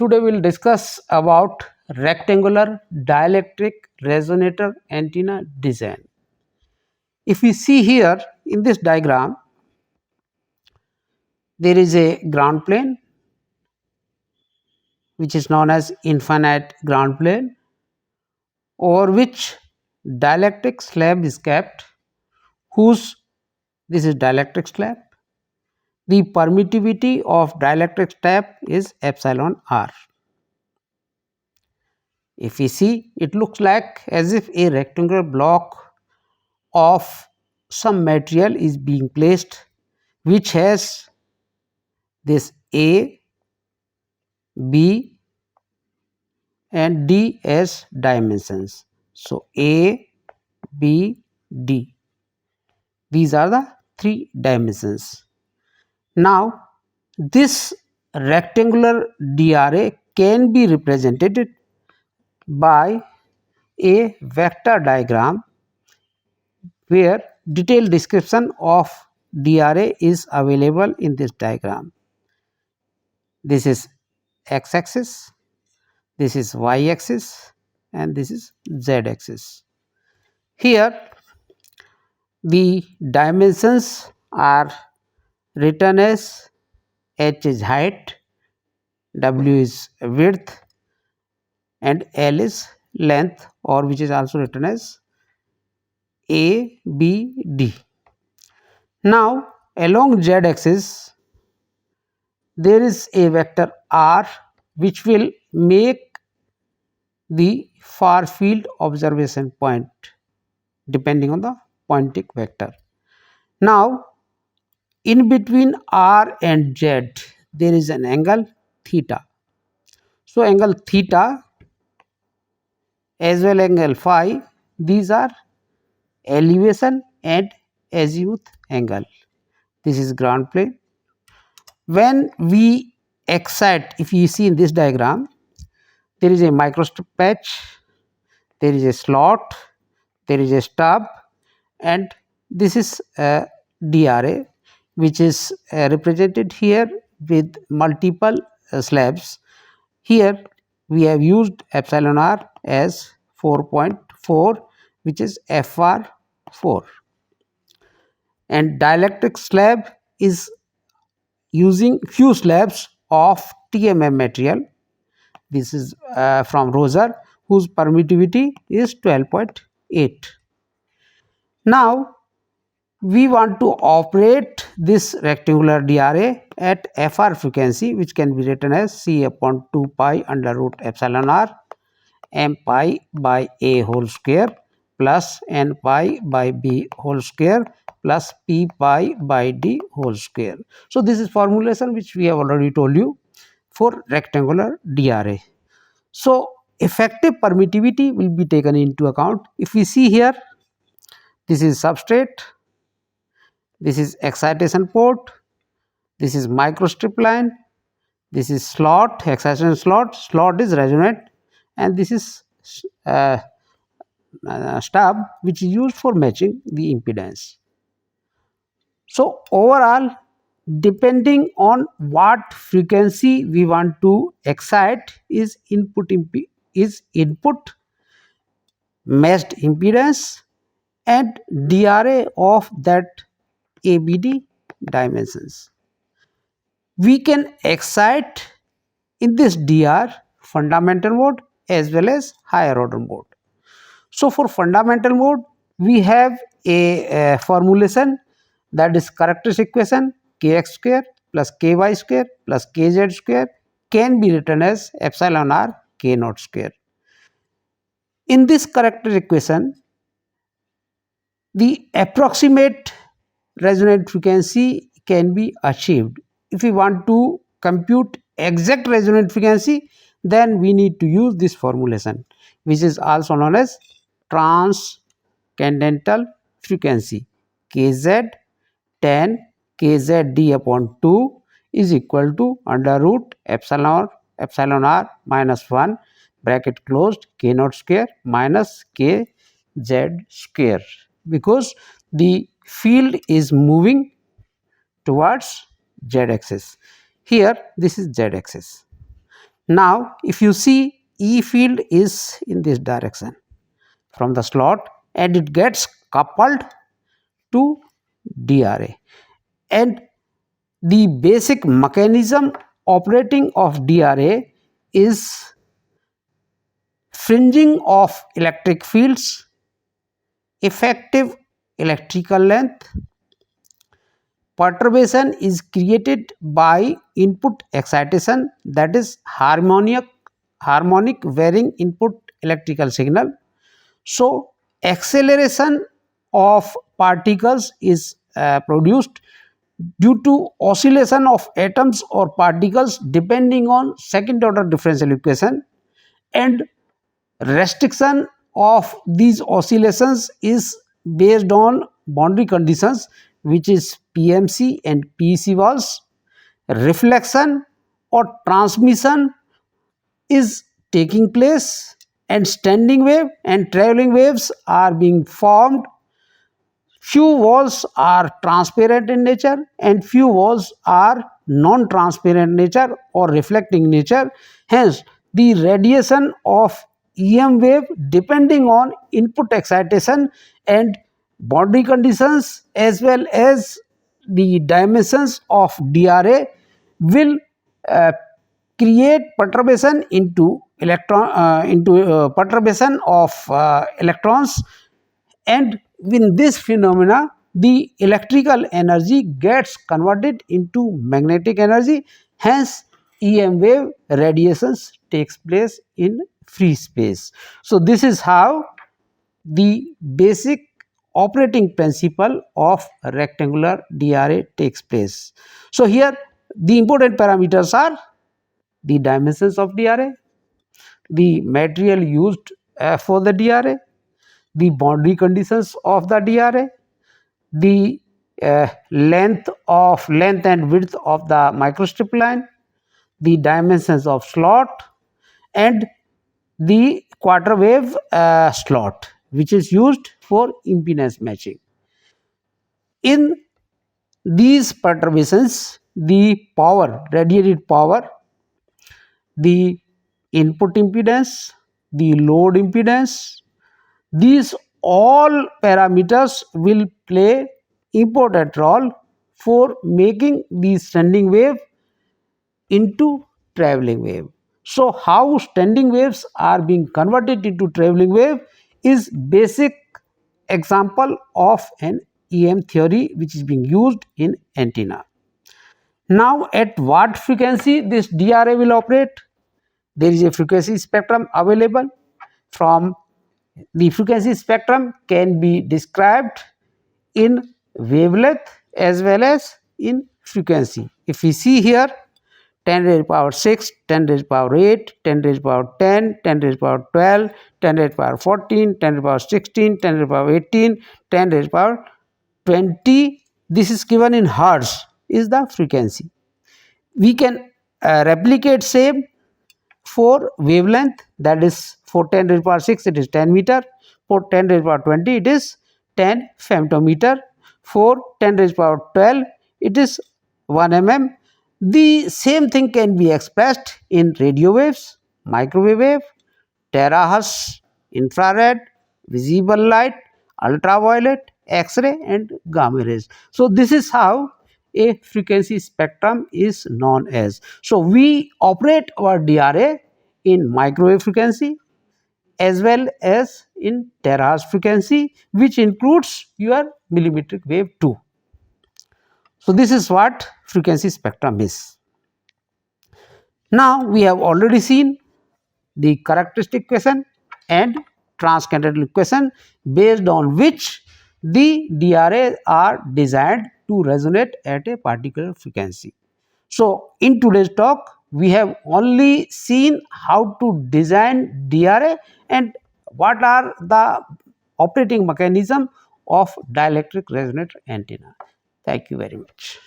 today we will discuss about rectangular dielectric resonator antenna design. If we see here in this diagram, there is a ground plane which is known as infinite ground plane, over which dielectric slab is kept, whose this is dielectric slab. The permittivity of dielectric slab is epsilon r. If we see, it looks like as if a rectangular block of some material is being placed, which has this A, B and D as dimensions. So, A, B, D, these are the three dimensions. Now, this rectangular DRA can be represented by a vector diagram where detailed description of DRA is available in this diagram. This is x-axis, this is y-axis and this is z-axis. Here the dimensions are written as h is height, w is width and l is length, or which is also written as a, b, d. Now along z-axis there is a vector r which will make the far field observation point depending on the pointing vector. Now in between r and z there is an angle theta. So angle theta as well angle phi, these are elevation and azimuth angle. This is ground plane. When we excite, if you see in this diagram, there is a microstrip patch, there is a slot, there is a stub, and this is a DRA which is represented here with multiple slabs. Here we have used epsilon r as 4.4, which is FR4, and dielectric slab is using few slabs of TMM material. This is from Roser, whose permittivity is 12.8. Now we want to operate this rectangular DRA at FR frequency, which can be written as C upon 2 pi under root epsilon r m pi by a whole square plus n pi by b whole square plus p pi by d whole square. So this is formulation which we have already told you for rectangular DRA. So effective permittivity will be taken into account. If we see here, this is substrate, this is excitation port, this is microstrip line, this is slot, excitation slot, slot is resonant, and this is stub which is used for matching the impedance. So overall, depending on what frequency we want to excite is input matched impedance and DRA of that ABD dimensions. We can excite in this DR fundamental mode as well as higher order mode. So for fundamental mode we have a formulation, that is characteristic equation kx square plus ky square plus kz square can be written as epsilon r k naught square. In this characteristic equation, the approximate resonant frequency can be achieved. If we want to compute exact resonant frequency, then we need to use this formulation, which is also known as transcendental frequency. Kz tan kzd upon 2 is equal to under root epsilon r minus 1 bracket closed k naught square minus kz square, because the field is moving towards z axis. Here this is z axis. Now if you see, E field is in this direction from the slot and it gets coupled to DRA, and the basic mechanism operating of DRA is fringing of electric fields, effective electrical length. Perturbation is created by input excitation, that is harmonic varying input electrical signal. So acceleration of particles is produced due to oscillation of atoms or particles depending on second order differential equation, and restriction of these oscillations is based on boundary conditions, which is PMC and PEC walls. Reflection or transmission is taking place, and standing wave and traveling waves are being formed. Few walls are transparent in nature and few walls are non-transparent nature or reflecting nature. Hence, the radiation of EM wave depending on input excitation and boundary conditions as well as the dimensions of DRA will uh, create perturbation into perturbation of electrons, and in this phenomena the electrical energy gets converted into magnetic energy. Hence EM wave radiations takes place in free space. So this is how the basic operating principle of rectangular DRA takes place. So here the important parameters are the dimensions of DRA, the material used for the DRA, the boundary conditions of the DRA, the length and width of the microstrip line, the dimensions of slot, and the quarter wave slot, which is used for impedance matching. In these perturbations, the power, radiated power, the input impedance, the load impedance, these all parameters will play important role for making the standing wave into traveling wave. So how standing waves are being converted into traveling wave is basic example of an EM theory which is being used in antenna. Now at what frequency this DRA will operate? There is a frequency spectrum available. From the frequency spectrum can be described in wavelength as well as in frequency. If we see here 10 raised to power 6, 10 raised to power 8, 10 raised to power 10, 10 raised to power 12, 10 raised to power 14, 10 raised to power 16, 10 raised to power 18, 10 raised to power 20, this is given in hertz is the frequency. We can replicate same for wavelength, that is for 10 raised to power 6 it is 10 meter, for 10 raised to power 20 it is 10 femtometer, for 10 raised to power 12 it is 1 mm. The same thing can be expressed in radio waves, microwave wave, terahertz, infrared, visible light, ultraviolet, X-ray and gamma rays. So this is how a frequency spectrum is known as. So we operate our DRA in microwave frequency as well as in terahertz frequency, which includes your millimetric wave too. So this is what frequency spectrum is. Now we have already seen the characteristic equation and transcanthodal equation based on which the DRA are designed to resonate at a particular frequency. So in today's talk we have only seen how to design DRA and what are the operating mechanism of dielectric resonator antenna. Thank you very much.